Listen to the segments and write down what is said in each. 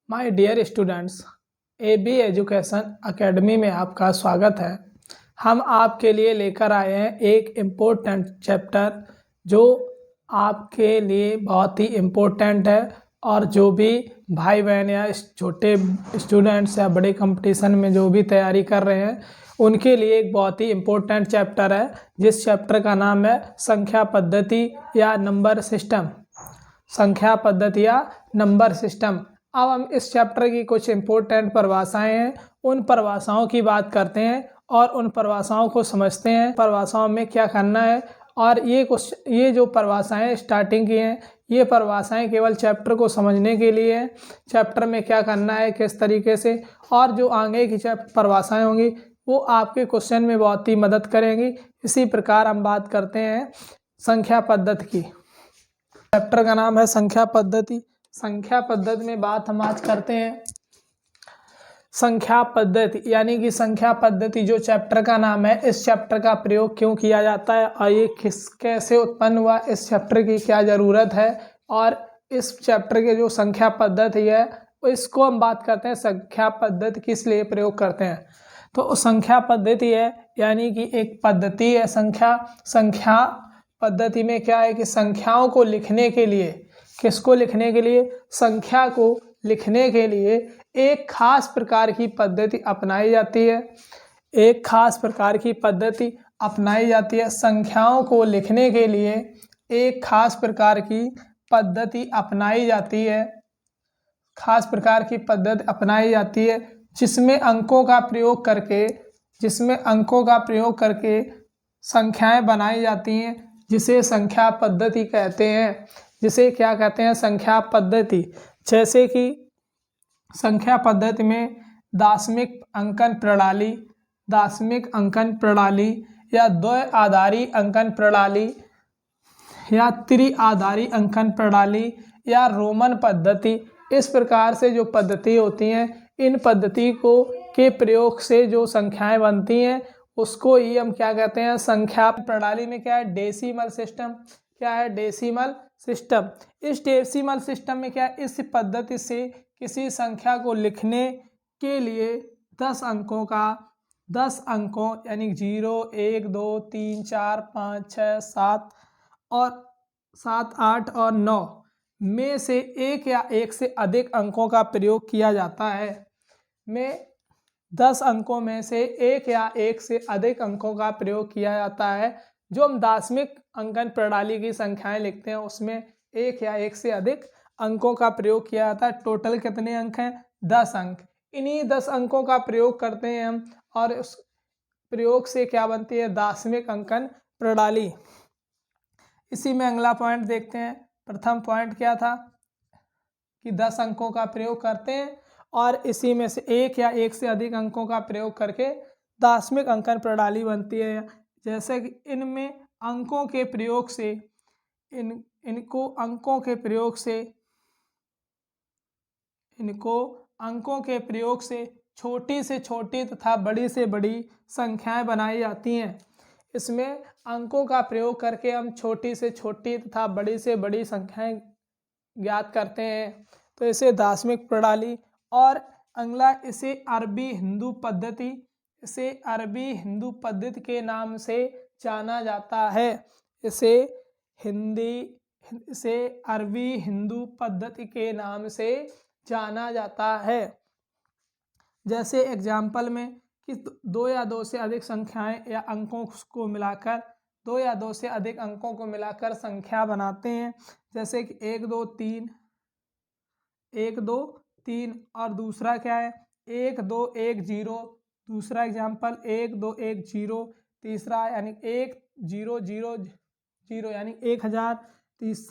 My dear students, AB education academy में आपका स्वागत है। हम आपके लिए लेकर आए हैं एक इम्पोर्टेंट चैप्टर जो आपके लिए बहुत ही इम्पोर्टेंट है और जो भी भाई बहन या छोटे स्टूडेंट्स या बड़े कंपटीशन में जो भी तैयारी कर रहे हैं उनके लिए एक बहुत ही इम्पोर्टेंट चैप्टर है, जिस चैप्टर का नाम है संख्या पद्धति या नंबर सिस्टम। संख्या पद्धति या नंबर सिस्टम। अब हम इस चैप्टर की कुछ इम्पोर्टेंट परिभाषाएं हैं, उन परिभाषाओं की बात करते हैं और उन परिभाषाओं को समझते हैं, परिभाषाओं में क्या करना है। और ये जो परिभाषाएं स्टार्टिंग की हैं, ये परिभाषाएं केवल चैप्टर को समझने के लिए हैं, चैप्टर में क्या करना है किस तरीके से, और जो आगे की परिभाषाएं होंगी वो आपके क्वेश्चन में बहुत ही मदद करेंगी। इसी प्रकार हम बात करते हैं संख्या पद्धति की। चैप्टर का नाम है संख्या पद्धति। संख्या पद्धति में बात हम आज करते हैं संख्या पद्धति, यानी कि संख्या पद्धति जो चैप्टर का नाम है, इस चैप्टर का प्रयोग क्यों किया जाता है और ये कैसे उत्पन्न हुआ, इस चैप्टर की क्या ज़रूरत है, और इस चैप्टर के जो संख्या पद्धति है इसको हम बात करते हैं संख्या पद्धति किस लिए प्रयोग करते हैं। तो संख्या पद्धति है यानी कि एक पद्धति है संख्या पद्धति में क्या है कि संख्याओं को लिखने के लिए, किसको लिखने के लिए, संख्या को लिखने के लिए एक खास प्रकार की पद्धति अपनाई जाती है। एक खास प्रकार की पद्धति अपनाई जाती है। संख्याओं को लिखने के लिए एक खास प्रकार की पद्धति अपनाई जाती है। खास प्रकार की पद्धति अपनाई जाती है जिसमें अंकों का प्रयोग करके संख्याएं बनाई जाती हैं, जिसे संख्या पद्धति कहते हैं। जिसे क्या कहते हैं, संख्या पद्धति। जैसे कि संख्या पद्धति में दशमिक अंकन प्रणाली या द्विआधारी अंकन प्रणाली या त्रिआधारी अंकन प्रणाली या रोमन पद्धति, इस प्रकार से जो पद्धति होती हैं, इन पद्धति के प्रयोग से जो संख्याएं बनती हैं उसको ही हम क्या कहते हैं, संख्या प्रणाली में क्या है, डेसिमल सिस्टम। क्या है, डेसिमल सिस्टम। इस डेसिमल सिस्टम में क्या है, इस पद्धति से किसी संख्या को लिखने के लिए 10 अंकों यानी 0, 1, 2, 3, 4, 5, 6, 7 और 7, 8 और 9 में से एक या एक से अधिक अंकों का प्रयोग किया जाता है। 10 अंकों में से एक या एक से अधिक अंकों का प्रयोग किया जाता है। जो हम दशमिक अंकन प्रणाली की संख्याएं लिखते हैं उसमें एक या एक से अधिक अंकों का प्रयोग किया जाता है। टोटल कितने अंक हैं, 10 अंक। इन्हीं 10 अंकों का प्रयोग करते हैं हम और उस प्रयोग से क्या बनती है, दशमिक अंकन प्रणाली। इसी में अगला पॉइंट देखते हैं। प्रथम पॉइंट क्या था कि 10 अंकों का प्रयोग करते हैं और इसी में से एक या एक से अधिक अंकों का प्रयोग करके दशमिक अंकन प्रणाली बनती है। जैसे कि इनमें अंकों के प्रयोग से इनको अंकों के प्रयोग से छोटी से छोटी तथा बड़ी से बड़ी संख्याएं बनाई जाती हैं। इसमें अंकों का प्रयोग करके हम छोटी से छोटी तथा बड़ी से बड़ी संख्याएं ज्ञात करते हैं, तो इसे दशमिक प्रणाली। और अगला इसे अरबी हिंदू पद्धति के नाम से जाना जाता है। इसे अरबी हिंदू पद्धति के नाम से जाना जाता है। जैसे एग्जाम्पल में कि 2 या 2 से अधिक संख्याएं या अंकों को मिलाकर 2 या 2 से अधिक अंकों को मिलाकर संख्या बनाते हैं। जैसे कि 1, 2, 3 और दूसरा क्या है 1, 2, 1, 0। दूसरा एग्जाम्पल 1, 2, 1, 0। तीसरा यानी 1, 0, 0, 0 यानी 1000।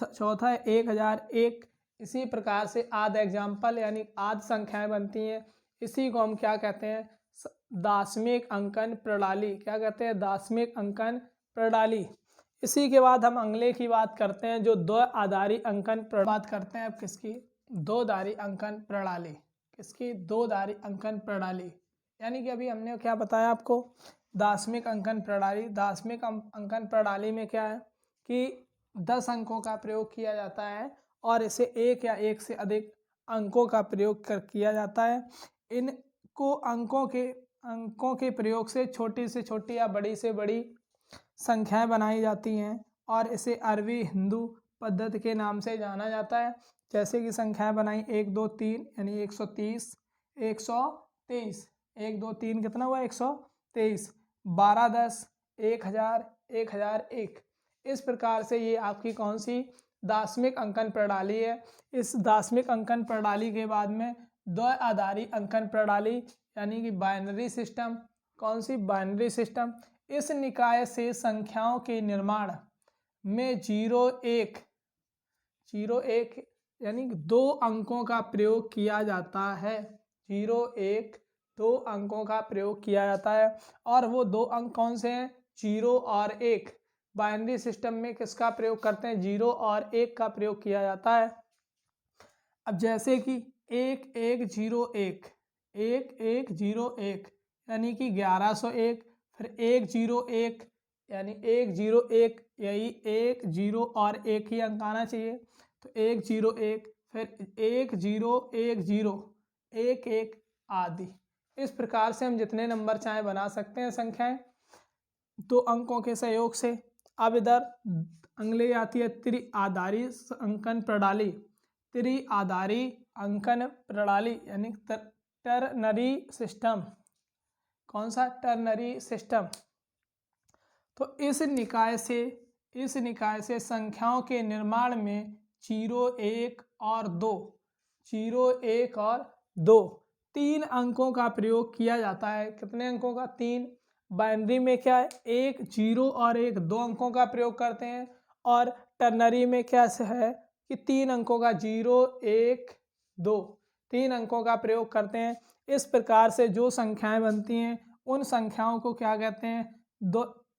चौथा है 1001। इसी प्रकार से आध एग्जाम्पल यानी आध संख्याएं बनती हैं। इसी को हम क्या कहते हैं, दशमिक अंकन प्रणाली। क्या कहते हैं, दशमिक अंकन प्रणाली। इसी के बाद हम अगले की बात करते हैं जो द्विआधारी अंकन बात करते हैं। अब किसकी, दोधारी अंकन प्रणाली। किसकी, दोधारी अंकन प्रणाली। यानी कि अभी हमने क्या बताया आपको, दशमिक अंकन प्रणाली। दशमिक अंकन प्रणाली में क्या है कि 10 अंकों का प्रयोग किया जाता है और इसे एक या एक से अधिक अंकों का प्रयोग किया जाता है। इनको अंकों के प्रयोग से छोटी या बड़ी से बड़ी संख्याएं बनाई जाती हैं और इसे अरबी हिंदू पद्धति के नाम से जाना जाता है। जैसे कि संख्याएं बनाई 1 2 3 यानी 130, 123, 1 2 3 कितना हुआ 123, 12 10, 1000, 1001। इस प्रकार से ये आपकी कौन सी दाशमिक अंकन प्रणाली है। इस दाशमिक अंकन प्रणाली के बाद में द्विआधारी अंकन प्रणाली यानी कि बाइनरी सिस्टम। कौन सी बाइनरी सिस्टम। इस निकाय से संख्याओं के निर्माण में 0 1 यानी कि 2 अंकों का प्रयोग किया जाता है। 0 1 2 अंकों का प्रयोग किया जाता है और वो 2 अंक कौन से हैं 0 और 1। बाइनरी सिस्टम में किसका प्रयोग करते हैं 0 और 1 का प्रयोग किया जाता है। अब जैसे कि 1 1 0 1 1 1 0 1 यानी कि 1101, फिर 1 0 1 यानी 1 0 1 यही 1 0 और 1 ही अंक आना चाहिए तो 1 0 1, फिर 1 0 1 0 1 1 आदि। इस प्रकार से हम जितने नंबर चाहे बना सकते हैं संख्याएं 2 अंकों के सहयोग से। अब इधर अगली आती है त्रिआधारी अंकन प्रणाली। त्रिआधारी अंकन प्रणाली यानी टर्नरी सिस्टम। कौन सा टर्नरी सिस्टम। तो इस निकाय से संख्याओं के निर्माण में 0 1 और 2 0 1 और 2 3 अंकों का प्रयोग किया जाता है। कितने अंकों का 3। बाइनरी में क्या है 1 0 और 1 2 अंकों का प्रयोग करते हैं और टर्नरी में क्या है कि 3 अंकों का 0 1 2 3 अंकों का प्रयोग करते हैं। इस प्रकार से जो संख्याएं बनती हैं उन संख्याओं को क्या कहते हैं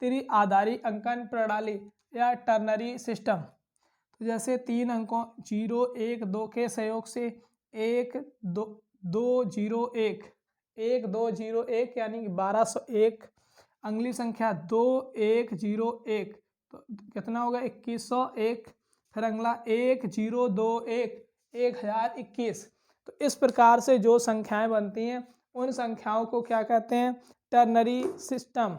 त्रिआधारी अंकन प्रणाली या टर्नरी सिस्टम। तो जैसे 3 अंकों 0 1 2 के सहयोग से 1 2 2 0 1 1 2 0 1 यानी कि 1201। अगली संख्या 2 1 0 1 तो कितना होगा 2101। फिर अगला 1 0 2 1 1021। तो इस प्रकार से जो संख्याएं बनती हैं उन संख्याओं को क्या कहते हैं टर्नरी सिस्टम।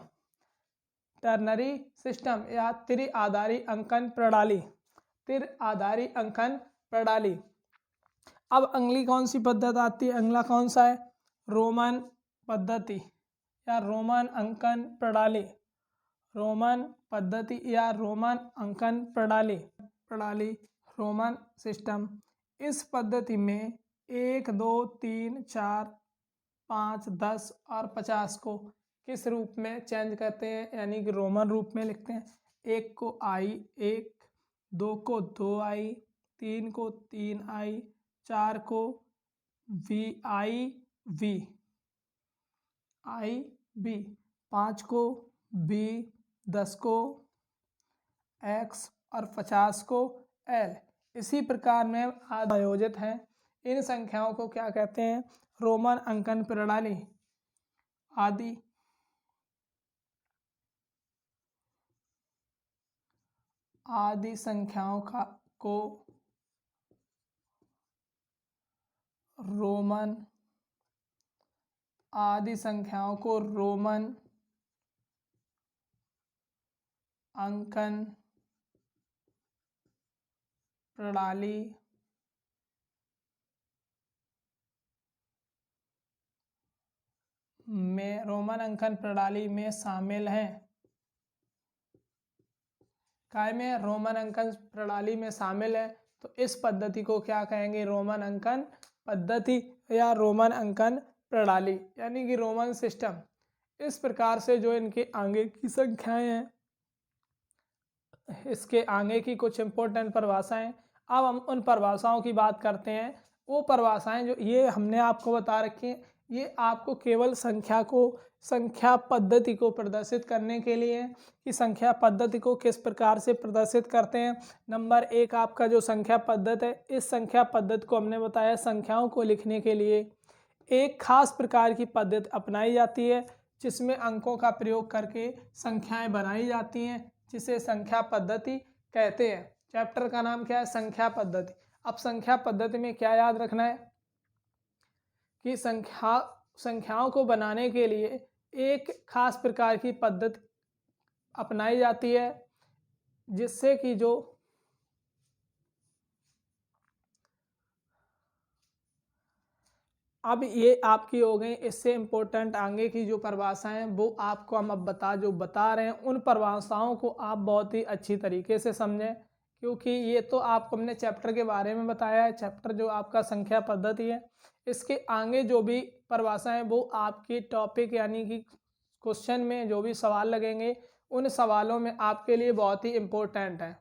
टर्नरी सिस्टम या त्रिआधारी अंकन प्रणाली। त्रिआधारी अंकन प्रणाली। अब अगली कौन सी पद्धति आती है। अगला कौन सा है रोमन पद्धति या रोमन अंकन प्रणाली। रोमन पद्धति या रोमन अंकन प्रणाली रोमन सिस्टम। इस पद्धति में 1 2 3 4 5 10 और 50 को किस रूप में चेंज करते हैं यानी कि रोमन रूप में लिखते हैं। 1 को I1, 2 को 2I, 3 को 3I, 4 को VIV, 5 को B, 10 को X और 50 को L। इसी प्रकार में आयोजित हैं। इन संख्याओं को क्या कहते हैं रोमन अंकन प्रणाली। आदि संख्याओं को रोमन अंकन प्रणाली में शामिल हैं। काय में रोमन अंकन प्रणाली में शामिल है तो इस पद्धति को क्या कहेंगे रोमन अंकन पद्धति या रोमन अंकन प्रणाली यानी कि रोमन सिस्टम। इस प्रकार से जो इनके आगे की संख्याएं हैं इसके आगे की कुछ इम्पोर्टेंट परिभाषाएं। अब हम उन परिभाषाओं की बात करते हैं। वो परिभाषाएं जो ये हमने आपको बता रखी हैं ये आपको केवल संख्या पद्धति को प्रदर्शित करने के लिए कि संख्या पद्धति को किस प्रकार से प्रदर्शित करते हैं। नंबर 1 आपका जो संख्या पद्धति है इस संख्या पद्धति को हमने बताया संख्याओं को लिखने के लिए एक खास प्रकार की पद्धति अपनाई जाती है जिसमें अंकों का प्रयोग करके संख्याएं बनाई जाती हैं जिसे संख्या पद्धति कहते हैं। चैप्टर का नाम क्या है संख्या पद्धति। अब संख्या पद्धति में क्या याद रखना है कि संख्याओं को बनाने के लिए एक खास प्रकार की पद्धति अपनाई जाती है, जिससे कि जो अब ये आपकी हो गई। इससे इम्पोर्टेंट आगे की जो परिभाषाएं वो आपको हम अब जो बता रहे हैं उन परिभाषाओं को आप बहुत ही अच्छी तरीके से समझें, क्योंकि ये तो आपको हमने चैप्टर के बारे में बताया है, चैप्टर जो आपका संख्या पद्धति है। इसके आगे जो भी परिभाषाएं वो आपकी टॉपिक यानी कि क्वेश्चन में जो भी सवाल लगेंगे उन सवालों में आपके लिए बहुत ही इम्पोर्टेंट है।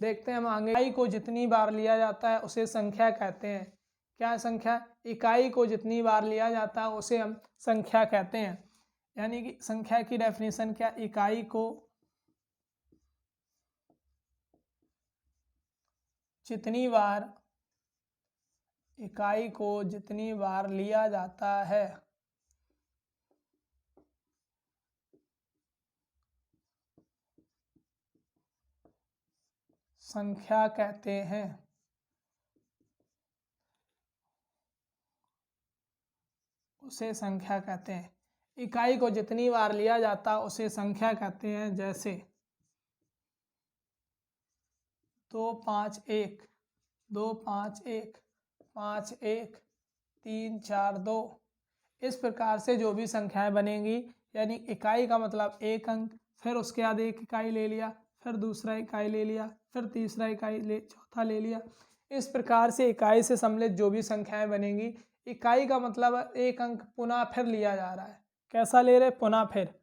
देखते हैं हम आगे। इकाई को जितनी बार लिया जाता है उसे संख्या कहते हैं। क्या संख्या? इकाई को जितनी बार लिया जाता है उसे हम संख्या कहते हैं। यानी कि संख्या की डेफिनेशन क्या? इकाई को जितनी बार लिया जाता है संख्या कहते हैं। उसे संख्या कहते हैं। इकाई को जितनी बार लिया जाता है उसे संख्या कहते हैं। जैसे 2 5 1, 2 5 1, 5 1, 3 4 2। इस प्रकार से जो भी संख्याएं बनेंगी, यानी इकाई का मतलब एक अंक, फिर उसके बाद एक इकाई ले लिया, फिर दूसरा इकाई ले लिया, फिर तीसरा चौथा ले लिया। इस प्रकार से इकाई से सम्मिलित जो भी संख्याएं बनेंगी, इकाई का मतलब एक अंक पुनः फिर लिया जा रहा है। कैसा ले रहे? पुनः फिर।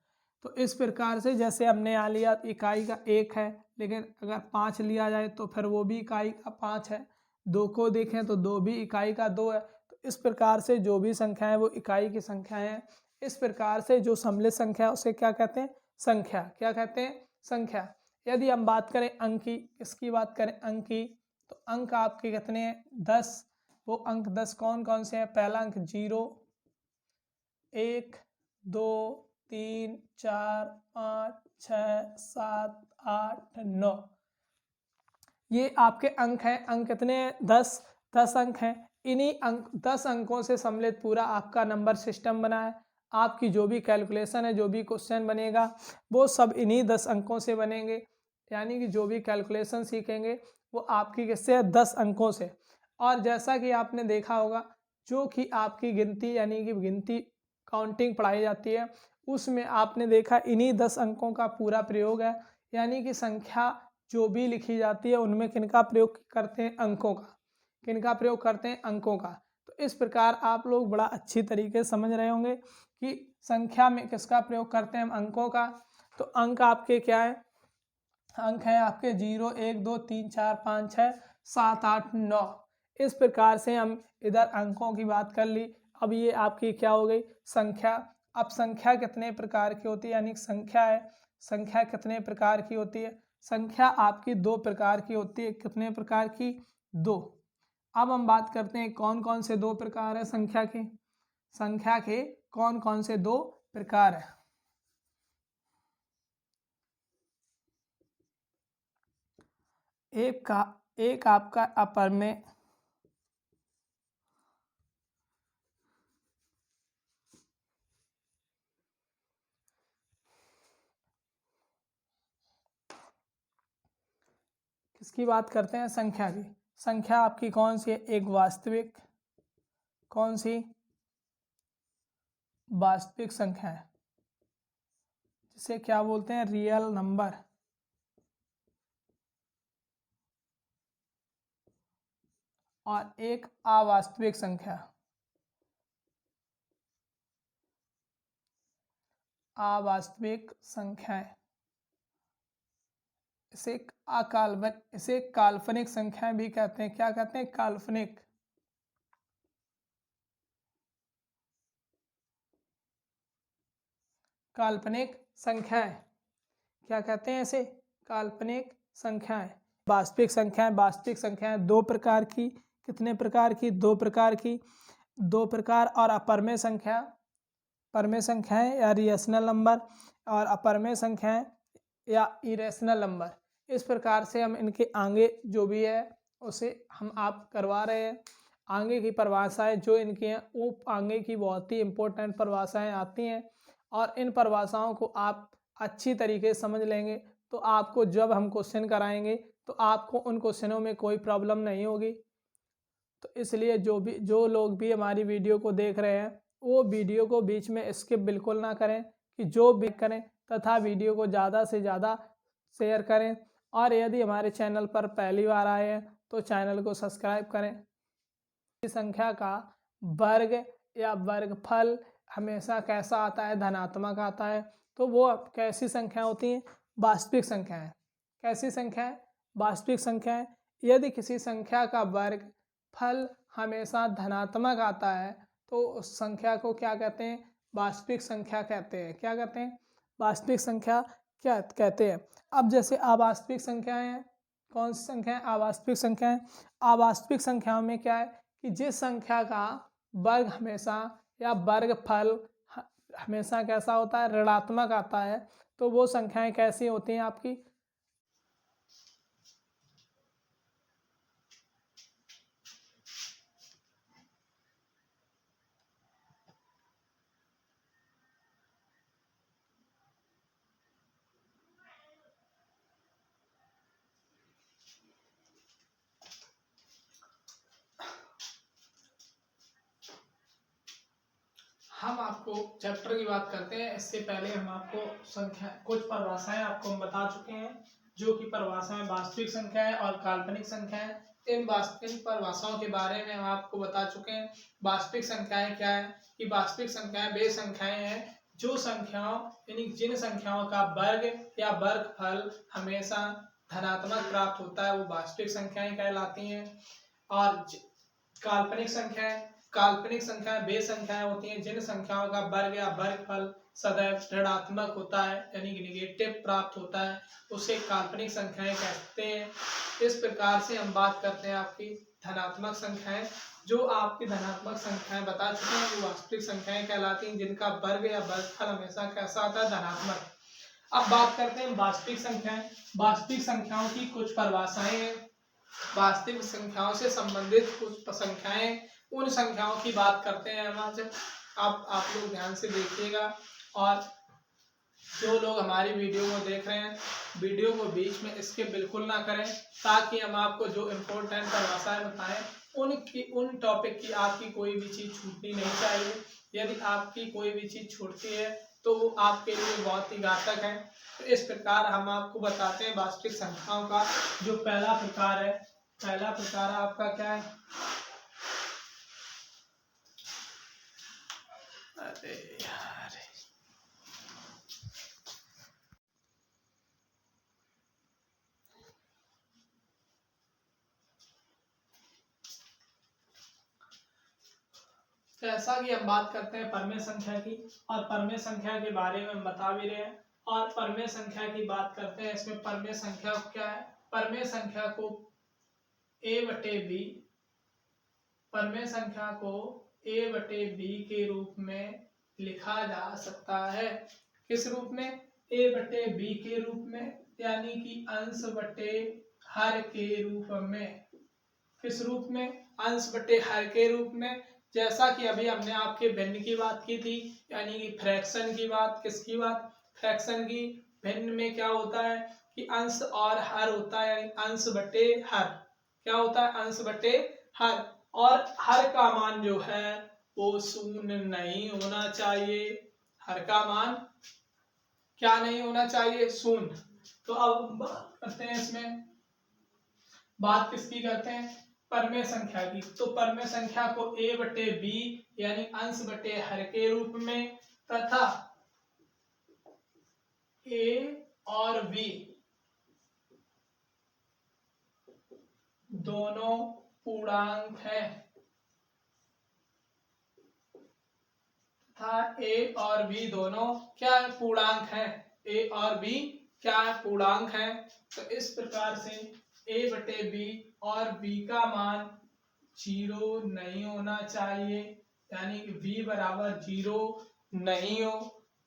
तो इस प्रकार से जैसे हमने यहाँ लिया इकाई का 1 है, लेकिन अगर 5 लिया जाए तो फिर वो भी इकाई का 5 है। 2 को देखें तो 2 भी इकाई का 2 है। तो इस प्रकार से जो भी संख्या है वो इकाई की संख्या है। इस प्रकार से जो सम्मिलित संख्या उसे क्या कहते हैं? संख्या। क्या कहते हैं? संख्या। यदि हम बात करें अंक की, किसकी बात करें? अंक की, तो अंक आपके कितने हैं? 10। वो अंक 10 कौन कौन से हैं? पहला अंक 0, 1, 2, 3 4 5 6 7 8 9। ये आपके अंक हैं। अंक कितने हैं? 10 अंक हैं। इन्हीं 10 अंकों से सम्मिलित पूरा आपका नंबर सिस्टम बना है। आपकी जो भी कैलकुलेशन है, जो भी क्वेश्चन बनेगा वो सब इन्हीं 10 अंकों से बनेंगे। यानी कि जो भी कैलकुलेशन सीखेंगे वो आपकी किससे है? 10 अंकों से। और जैसा कि आपने देखा होगा, जो कि आपकी गिनती यानी कि गिनती काउंटिंग पढ़ाई जाती है, उसमें आपने देखा इन्हीं 10 अंकों का पूरा प्रयोग है। यानी कि संख्या जो भी लिखी जाती है उनमें किनका प्रयोग करते हैं? अंकों का। किनका प्रयोग करते हैं? अंकों का। तो इस प्रकार आप लोग बड़ा अच्छी तरीके से समझ रहे होंगे कि संख्या में किसका प्रयोग करते हैं हम? अंकों का। तो अंक आपके क्या है? अंक है आपके 0 1 2 3 4 5 6 7 8 9। इस प्रकार से हम इधर अंकों की बात कर ली। अब ये आपकी क्या हो गई? संख्या। अब संख्या कितने प्रकार की होती है? यानी संख्या है, संख्या कितने प्रकार की होती है? संख्या आपकी 2 प्रकार की होती है। कितने प्रकार की? 2। अब हम बात करते हैं कौन कौन से 2 प्रकार है संख्या के। संख्या के कौन कौन से 2 प्रकार है? एक आपका अपर में किसकी बात करते हैं? संख्या की। संख्या आपकी कौन सी है? एक वास्तविक। कौन सी? वास्तविक संख्या है, जिसे क्या बोलते हैं? Real number. और एक अवास्तविक संख्या। अवास्तविक संख्याएं, इसे काल्पनिक संख्याएं भी कहते हैं। क्या कहते हैं? काल्पनिक। काल्पनिक संख्याएं क्या कहते हैं? ऐसे काल्पनिक संख्याएं। वास्तविक संख्याएं, वास्तविक संख्याएं 2 प्रकार की। कितने प्रकार की? 2 प्रकार की। 2 प्रकार। और अपरमेय संख्या, परमेय संख्याएं या रिएशनल नंबर, और अपरमेय संख्याएं या इरेशनल नंबर। इस प्रकार से हम इनके आगे जो भी है उसे हम आप करवा रहे हैं। आगे की परिभाषाएं जो इनकी हैं वो आगे की बहुत ही इम्पोर्टेंट परिभाषाएं आती हैं और इन परिभाषाओं को आप अच्छी तरीके से समझ लेंगे तो आपको जब हम क्वेश्चन कराएंगे तो आपको उन क्वेश्चनों में कोई प्रॉब्लम नहीं होगी। तो इसलिए जो लोग भी हमारी वीडियो को देख रहे हैं वो वीडियो को बीच में स्किप बिल्कुल ना करें कि जो भी करें, तथा वीडियो को ज़्यादा से ज़्यादा शेयर करें। और यदि हमारे चैनल पर पहली बार आए हैं तो चैनल को सब्सक्राइब करें। संख्या का वर्ग या वर्गफल हमेशा कैसा आता है? धनात्मक आता है। तो वो कैसी संख्या होती हैं? वास्तविक संख्याएं। कैसी संख्याएं? वास्तविक संख्याएं। यदि किसी संख्या का वर्ग फल हमेशा धनात्मक आता है तो उस संख्या को क्या कहते हैं? वास्तविक संख्या कहते हैं। क्या कहते हैं? वास्तविक संख्या क्या कहते हैं। अब जैसे अवास्तविक संख्याएं हैं, कौन सी संख्या है? अवास्तविक संख्याएं। अवास्तविक संख्याओं में क्या है कि जिस संख्या का वर्ग हमेशा या वर्गफल हमेशा कैसा होता है? ऋणात्मक आता है। तो वो संख्याएं कैसी होती हैं आपकी? हम आपको चैप्टर की बात करते हैं। इससे पहले हम आपको संख्या कुछ परिभाषाएं आपको हम बता चुके हैं, जो कि परिभाषाएं वास्तविक संख्या है और काल्पनिक संख्या है। इन परिभाषाओं के बारे में हम आपको बता चुके हैं। वास्तविक संख्याएं क्या है कि वास्तविक संख्याएं वे संख्याएं हैं जो संख्याओं यानी जिन संख्याओं का वर्ग या वर्गफल हमेशा धनात्मक प्राप्त होता है वो वास्तविक संख्याएं कहलाती हैं। और काल्पनिक संख्याएं वे संख्याएं होती हैं जिन संख्याओं का वर्ग या वर्गफल सदैव ऋणात्मक होता है यानी कि निगेटिव प्राप्त होता है, उसे काल्पनिक संख्याएं कहते हैं। इस प्रकार से हम बात करते हैं आपकी धनात्मक संख्याएं। जो आपकी धनात्मक संख्याएं बता चुके हैं वो वास्तविक संख्याएं कहलाती हैं जिनका वर्ग या वर्गफल हमेशा कैसा आता है? धनात्मक। अब बात करते हैं वास्तविक संख्याएं। वास्तविक संख्याओं की कुछ परिभाषाएं हैं। वास्तविक संख्याओं से संबंधित कुछ संख्याएं, उन संख्याओं की बात करते हैं हम आज। आप लोग ध्यान से देखिएगा और जो लोग हमारी वीडियो को देख रहे हैं वीडियो को बीच में इसके बिल्कुल ना करें, ताकि हम आपको जो इम्पोर्टेंट परिभाषाएं बताएं उन टॉपिक की आपकी कोई भी चीज़ छूटनी नहीं चाहिए। यदि आपकी कोई भी चीज़ छूटती है तो वो आपके लिए बहुत ही घातक है। तो इस प्रकार हम आपको बताते हैं वास्तविक संख्याओं का जो पहला प्रकार है। पहला प्रकार आपका क्या है? अरे यार, जैसा कि हम बात करते हैं परमेय संख्या की, और परमेय संख्या के बारे में हम बता भी रहे हैं। और परमेय संख्या की बात करते हैं, इसमें परमेय संख्या क्या है? परमेय संख्या को a/b, परमेय संख्या को a/b के रूप में लिखा जा सकता है। किस रूप में? a/b के रूप में, यानी कि अंश बटे हर के रूप में। किस रूप में? अंश बटे हर के रूप में। जैसा कि अभी हमने आपके भिन्न की बात की थी, यानी कि फ्रैक्शन की बात। किसकी बात? फ्रैक्शन की। भिन्न में क्या होता है कि अंश और हर होता है, यानी अंश बटे हर। क्या होता है? अंश बटे हर। और हर का मान जो है वो शून्य नहीं होना चाहिए। हर का मान क्या नहीं होना चाहिए? शून्य। तो अब बात करते हैं, इसमें बात किसकी करते हैं? परमेय संख्या की। तो परमेय संख्या को a/b यानी अंश बटे हर के रूप में, तथा a और b दोनों पूर्णांक हैं, तथा a और b दोनों क्या है? पूर्णांक हैं। a और b क्या है? पूर्णांक हैं। तो इस प्रकार से a/b और b का मान 0 नहीं होना चाहिए, यानी कि b बराबर 0 नहीं हो।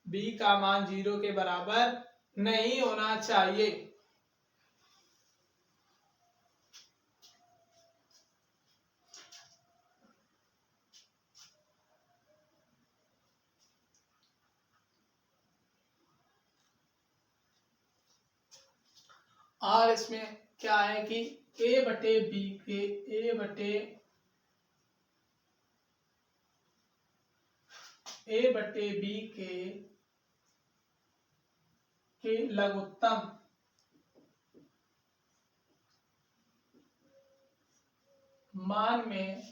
b का मान 0 के बराबर नहीं होना चाहिए। और इसमें क्या है कि ए बटे बी के लघुत्तम मान में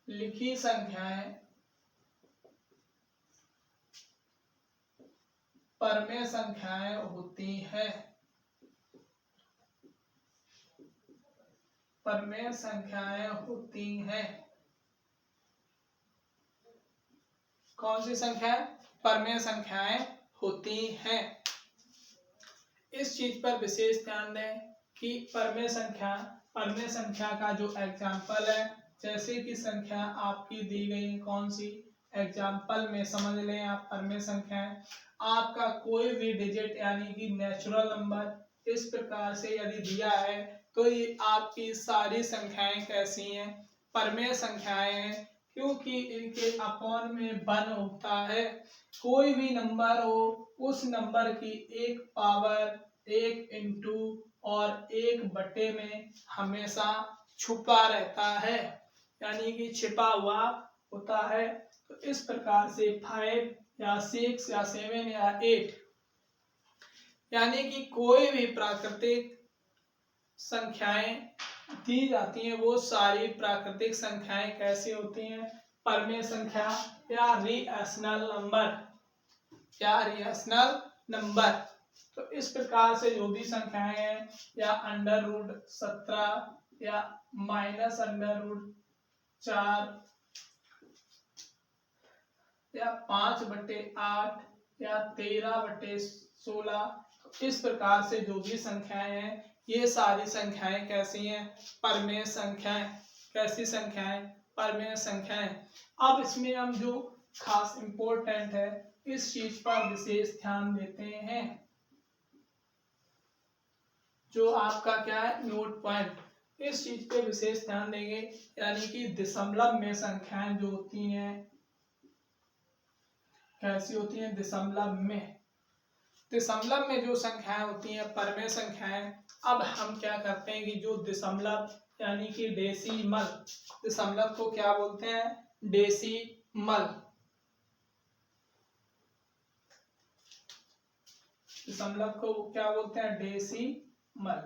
लिखी संख्याएं परमेय संख्याएं होती हैं। परमेय संख्याएं होती हैं। कौन सी संख्याएं? परमेय संख्याएं होती हैं। इस चीज पर विशेष ध्यान दें कि परमेय संख्या का जो एग्जाम्पल है, जैसे कि संख्या आपकी दी गई कौन सी, एग्जाम्पल में समझ लें आप परमेय संख्या है आपका कोई भी डिजिट यानी कि नेचुरल नंबर इस प्रकार से यदि दिया है तो ये आपकी सारी संख्याएं कैसी हैं? परमेय संख्याएं हैं, क्योंकि इनके अपॉन में 1 होता है। कोई भी नंबर हो उस नंबर की एक पावर 1 इंटू और 1 बटे में हमेशा छुपा रहता है, यानी कि छिपा हुआ होता है। तो इस प्रकार से 5 या 6 या 7 या 8 यानी कि कोई भी प्राकृतिक संख्याएं दी जाती हैं वो सारी प्राकृतिक संख्याएं कैसी होती हैं? परमेय संख्या या रिएशनल नंबर। तो इस प्रकार से जो भी संख्याएं हैं या √17 या -√4 या 5/8 या 13/16, तो इस प्रकार से जो भी संख्याएं हैं ये सारी संख्याएं कैसी हैं? परमेय संख्याएं। कैसी संख्याएं? परमेय संख्याएं। अब इसमें हम जो खास इंपॉर्टेंट है इस चीज पर विशेष ध्यान देते हैं, जो आपका क्या है नोट पॉइंट, इस चीज पे विशेष ध्यान देंगे, यानी कि दशमलव में संख्याएं जो होती हैं कैसी होती हैं? दशमलव में जो संख्याएं होती हैं परमेय संख्याएं। अब हम क्या करते हैं कि जो दशमलव यानी कि डेसिमल, दशमलव को क्या बोलते हैं? डेसिमल। दशमलव को क्या बोलते हैं? डेसिमल।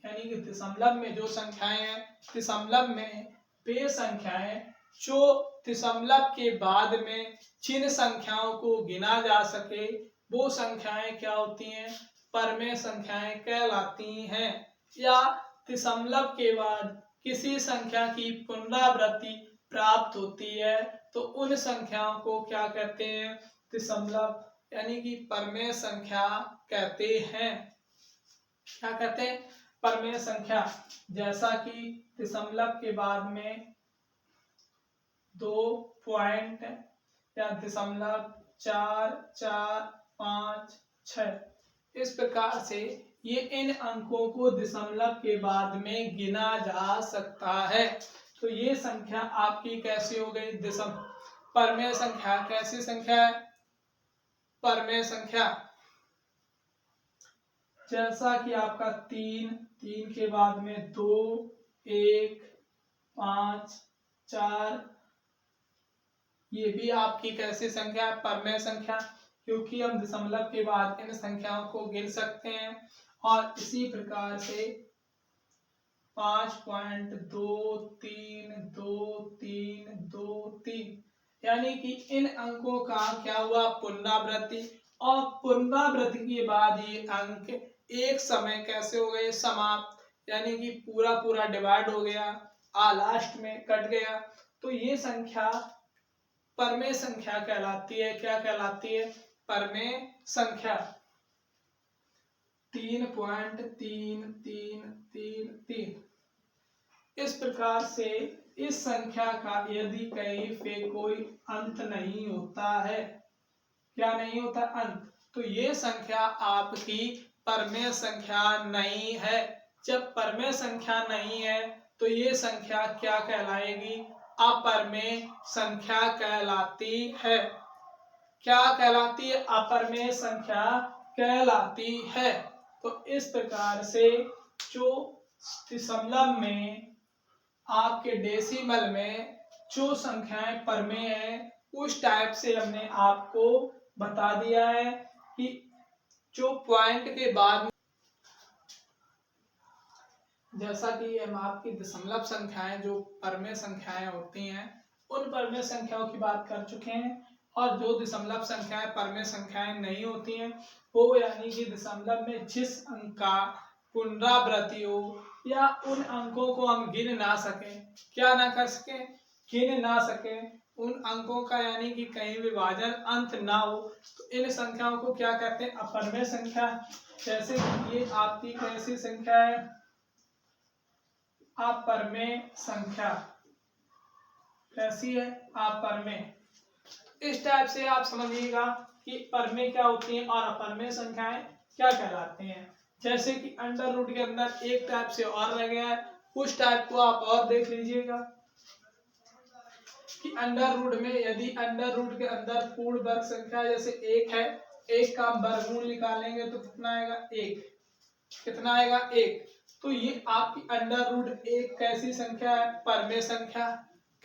यानी कि दशमलव में जो संख्याएं हैं, दशमलव में वे संख्याएं जो दशमलव के बाद में जिन संख्याओं को गिना जा सके वो संख्याएं क्या होती हैं? परमेय संख्याएं कहलाती हैं। या दशमलव के बाद किसी संख्या की पुनरावृत्ति प्राप्त होती है तो उन संख्याओं को क्या कहते हैं? दशमलव यानी कि परमेय संख्या कहते हैं। क्या कहते हैं? परमेय संख्या। जैसा कि दशमलव के बाद में 2 पॉइंट या 0.4456, इस प्रकार से ये इन अंकों को दशमलव के बाद में गिना जा सकता है। तो ये संख्या आपकी कैसी हो गई? परमेय संख्या। कैसी संख्या है? परमेय संख्या। जैसा कि आपका 3 के बाद में 2, 1, 5, 4, ये भी आपकी कैसी संख्या है? परमेय संख्या, क्योंकि हम दशमलव के बाद इन संख्याओं को गिन सकते हैं। और इसी प्रकार से 5.232323 यानी कि इन अंकों का क्या हुआ? पुनरावृत्ति। और पुनरावृत्ति के बाद ये अंक एक समय कैसे हो गए? समाप्त, यानी कि पूरा डिवाइड हो गया, लास्ट में कट गया। तो ये संख्या परमेय संख्या कहलाती है। क्या कहलाती है? परमेय संख्या। 3.3333। इस प्रकार से इस संख्या का यदि कहीं पे कोई अंत नहीं होता है, क्या नहीं होता? अंत, तो ये संख्या आपकी परमेय संख्या नहीं है। जब परमेय संख्या नहीं है तो ये संख्या क्या कहलाएगी? अपरमेय संख्या कहलाती है। क्या कहलाती है? अपरमेय संख्या कहलाती है। तो इस प्रकार से जो दशमलव में आपके डेसिमल में जो संख्याएं परमेय हैं उस टाइप से हमने आपको बता दिया है कि जो पॉइंट के बाद, जैसा कि हम आपकी दशमलव संख्याएं जो परमेय संख्याएं होती हैं उन परमेय संख्याओं की बात कर चुके हैं, और जो दशमलव संख्याएं परमेय संख्याएं नहीं होती हैं वो यानी कि दशमलव में जिस अंक का पुनरावृत्ति हो या उन अंकों को हम गिन ना सकें, क्या ना कर सकें, गिन ना सकें, उन अंकों का यानी कि कहीं विभाजन अंत ना हो, तो इन संख्याओं को क्या कहते हैं? अपरमेय संख्या। जैसे कि ये आपकी कैसी संख्या है? अपरमेय संख्या। कैसी है? अपरमेय। इस टाइप से आप समझिएगा कि परमेय क्या होती है और अपरमेय संख्याएं क्या कहलाती हैं। जैसे कि अंडर रूट के अंदर एक टाइप से और रह गया है, उस टाइप को आप और देख लीजिएगा कि अंडर रूट में यदि अंडर रूट के अंदर पूर्ण वर्ग संख्या जैसे एक है, एक का वर्गमूल निकालेंगे तो कितना आएगा? एक। कितना आएगा? एक। तो ये आपकी अंडर रूट एक कैसी संख्या है? परमेय संख्या।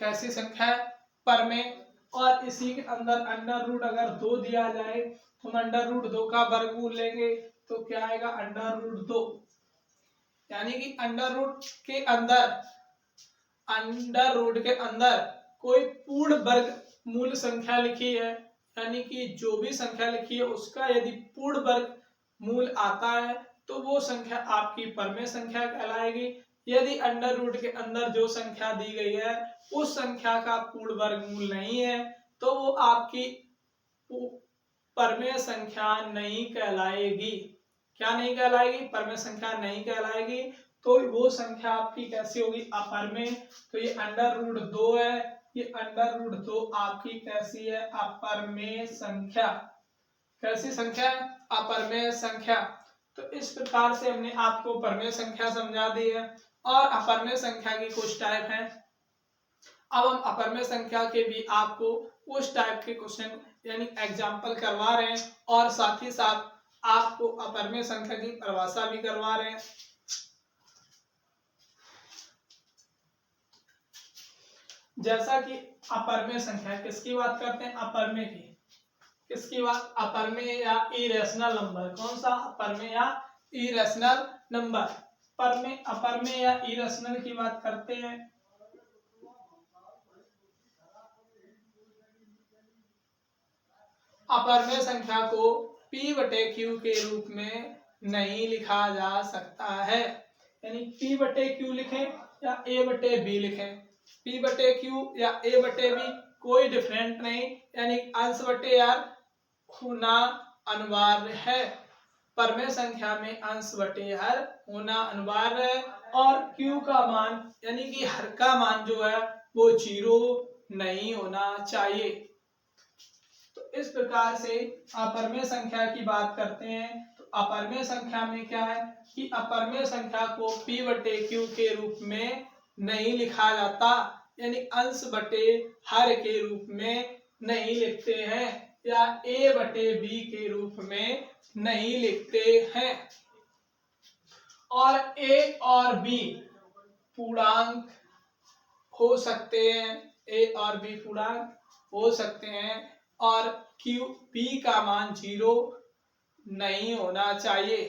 कैसी संख्या है? परमेय। और इसी के अंदर अंडर रूट अगर 2 दिया जाए तो हम अंडर रूट 2 का वर्गमूल लेंगे तो क्या आएगा? Under root 2। यानी कि अंडर रूट के अंदर कोई पूर्ण वर्ग मूल संख्या लिखी है, यानी कि जो भी संख्या लिखी है उसका यदि पूर्ण वर्ग मूल आता है तो वो संख्या आपकी परमेय संख्या कहलाएगी। यदि अंडर रूट के अंदर जो संख्या दी गई है उस संख्या का पूर्ण वर्गमूल नहीं है तो वो आपकी परमेय संख्या नहीं कहलाएगी। क्या नहीं कहलाएगी? परमेय संख्या नहीं कहलाएगी। तो वो संख्या आपकी कैसी होगी? अपरमेय। तो ये अंडर रूट 2 है, ये अंडर रूट 2 आपकी कैसी है? अपरमेय संख्या। कैसी संख्या है? अपरमेय संख्या। तो इस प्रकार से हमने आपको परमेय संख्या समझा दी है और अपरमेय संख्या की कुछ टाइप हैं। अब हम अपरमेय संख्या के भी आपको उस टाइप के क्वेश्चन यानी एग्जाम्पल करवा रहे हैं और साथ ही साथ आपको अपरमेय संख्या की परिभाषा भी करवा रहे हैं। जैसा कि अपरमेय संख्या किसकी बात करते हैं? अपरमेय की। किसकी बात? अपरमेय या इरेशनल नंबर। कौन सा? अपरमेय या इरेशनल नंबर। अपरमेय या इरेशनल की बात करते हैं। अपरमेय संख्या को P/Q के रूप में नहीं लिखा जा सकता है, यानी P/Q लिखें या A/B लिखें, P/Q या A/B कोई डिफरेंट नहीं, यानी अंश बटे आर होना अनिवार्य है। परमेय संख्या में अंश बटे हर होना अनिवार्य है और Q का मान यानी कि हर का मान जो है वो 0 नहीं होना चाहिए। तो इस प्रकार से अपरमेय संख्या की बात करते हैं। तो अपरमेय संख्या में क्या है कि अपरमेय संख्या को P/Q के रूप में नहीं लिखा जाता, यानी अंश बटे हर के रूप में नहीं लिखते हैं या A/B के रूप में नहीं लिखते हैं। और A और B पूर्णांक हो सकते हैं, A और B पूर्णांक हो सकते हैं और P का मान 0 नहीं होना चाहिए।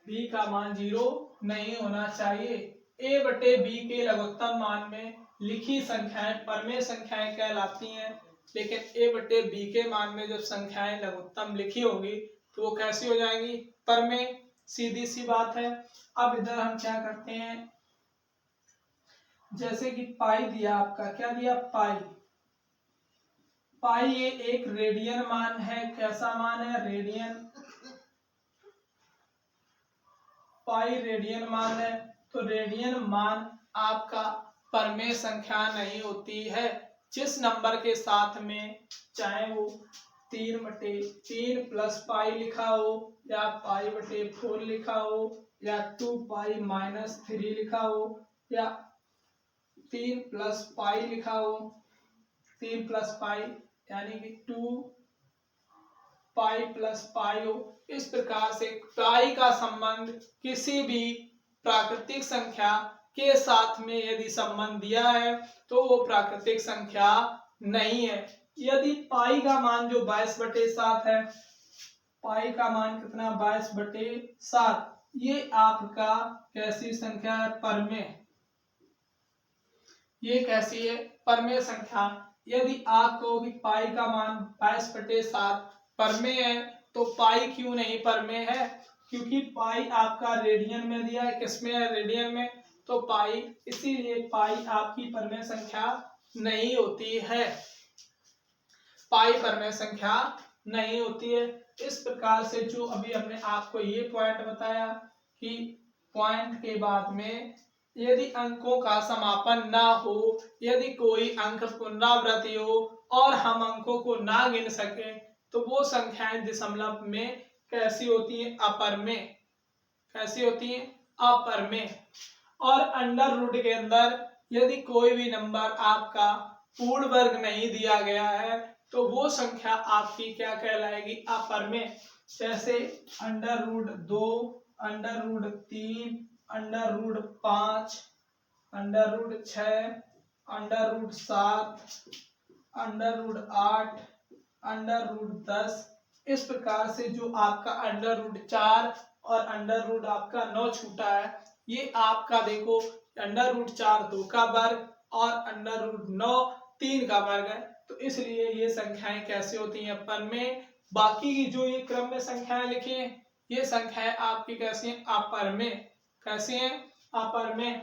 B का मान 0 नहीं होना चाहिए। A/B के लघुत्तम मान में लिखी संख्याएं परमेय संख्याएं कहलाती हैं, लेकिन A/B के मान में जब संख्याएं लघुत्तम लिखी होगी तो वो कैसी हो जाएंगी? परमेय। सीधी सी बात है। अब इधर हम क्या करते हैं, जैसे कि पाई दिया आपका, क्या दिया? पाई। पाई ये एक रेडियन मान है। कैसा मान है? रेडियन। पाई रेडियन मान है। तो रेडियन मान आपका परमेय संख्या नहीं होती है। जिस नंबर के साथ में चाहे वो 3/3 प्लस पाई लिखा हो या पाई/4 लिखा हो या 2 पाई -3 लिखा हो या 3 प्लस पाई लिखा हो, 3 प्लस पाई यानी कि 2 पाई प्लस पाई हो। इस प्रकार से पाई का संबंध किसी भी प्राकृतिक संख्या के साथ में यदि संबंध दिया है तो वो प्राकृतिक संख्या नहीं है। यदि पाई का मान जो 22/7 है, पाई का मान कितना 22/7, ये आपका कैसी संख्या है? परमेय। ये कैसी है? परमेय संख्या। यदि आप कहो कि पाई का मान 22/7 परमेय है, तो पाई क्यों नहीं परमेय है? क्योंकि पाई आपका रेडियन में दिया है। किसमें है? रेडियन में। तो पाई, इसीलिए पाई आपकी परमेय संख्या नहीं होती है। पाई परमेय संख्या नहीं होती है। इस प्रकार से जो अभी हमने आपको ये पॉइंट बताया कि पॉइंट के बाद में यदि अंकों का समापन ना हो, यदि कोई अंक पुनरावृत्ति हो और हम अंकों को ना गिन सके, तो वो संख्याएं दशमलव में कैसी होती हैं? अपरमेय। कैसी होती हैं? अपरमेय। और अंडर रूट के अंदर यदि कोई भी नंबर आपका पूर्ण वर्ग नहीं दिया गया है, तो वो संख्या आपकी क्या कहलाएगी? अपरमेय। जैसे √2, √3, √5, √6, √7, √8, √10। इस प्रकार से जो आपका √4 और अंडर आपका 9 छूटा है, ये आपका देखो √4 2 का वर्ग और √9 3 का वर्ग है। तो इसलिए ये संख्याएं कैसे होती हैं? परमेय। बाकी की जो ये क्रम में संख्याएं लिखी हैं, ये संख्याएं आपकी कैसी हैं? अपरमेय। कैसी हैं? अपरमेय।